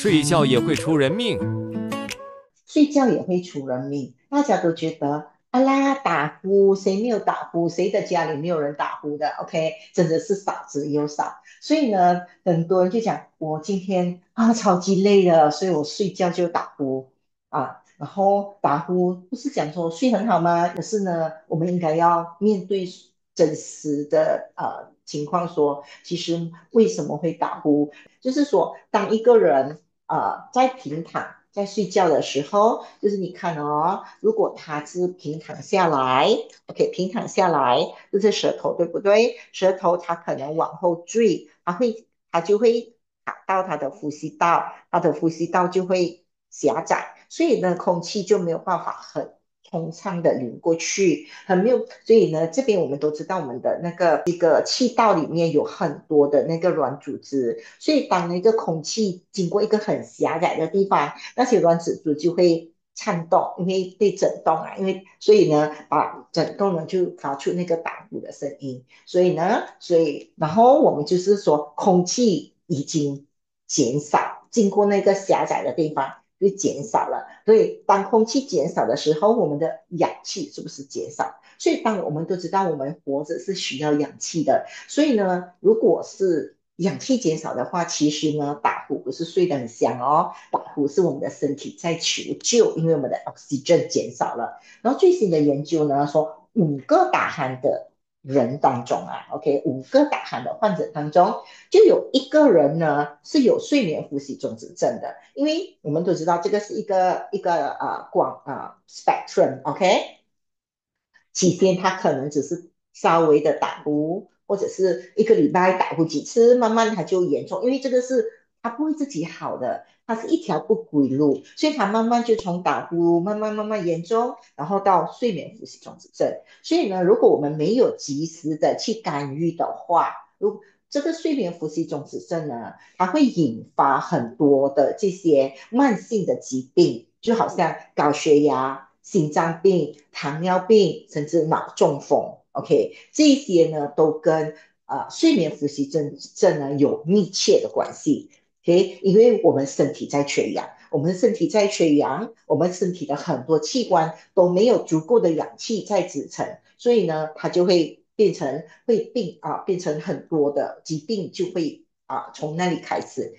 睡觉也会出人命。睡觉也会出人命。大家都觉得，啊啦，打呼，谁没有打呼？谁的家里没有人打呼的？OK，真的是少之又少。所以呢，很多人就讲，我今天超级累了，所以我睡觉就打呼啊。然后打呼不是讲说睡很好吗？可是呢，我们应该要面对真实的情况说，其实为什么会打呼？就是说，当一个人在平躺在睡觉的时候，就是你看哦，如果他是平躺下来，OK，平躺下来，这是舌头对不对？舌头它可能往后坠，它就会卡到他的呼吸道，他的呼吸道就会狭窄，所以呢，空气就没有办法很通畅的流过去，很没有，所以呢，这边我们都知道我们的那个一个气道里面有很多的那个软组织，所以当那个空气经过一个很狭窄的地方，那些软组织就会颤动，因为被震动啊，因为所以呢，把震动呢就发出那个打呼的声音，所以然后我们就是说空气已经减少，经过那个狭窄的地方。就减少了，所以当空气减少的时候，我们的氧气是不是减少？所以当我们都知道我们活着是需要氧气的，所以呢，如果是氧气减少的话，其实呢，打呼不是睡得很香哦，打呼是我们的身体在求救，因为我们的 oxygen 减少了。然后最新的研究呢说，5个打鼾的人当中啊，OK，5个打鼾的患者当中，就有1个人呢是有睡眠呼吸中止症的，因为我们都知道这个是一个spectrum，OK，期间他可能只是稍微的打呼，或者是一个礼拜打呼几次，慢慢他就严重，因为这个是他不会自己好的，它是一条不归路，所以他慢慢就从打呼慢慢严重，然后到睡眠呼吸中止症。所以呢，如果我们没有及时的去干预的话，这个睡眠呼吸中止症呢，它会引发很多的这些慢性的疾病，就好像高血压、心脏病、糖尿病，甚至脑中风。OK，这些呢都跟睡眠呼吸症呢有密切的关系。OK，因为我们身体在缺氧，我们身体在缺氧，我们身体的很多器官都没有足够的氧气在支撑，所以呢，它就会变成很多的疾病就会从那里开始。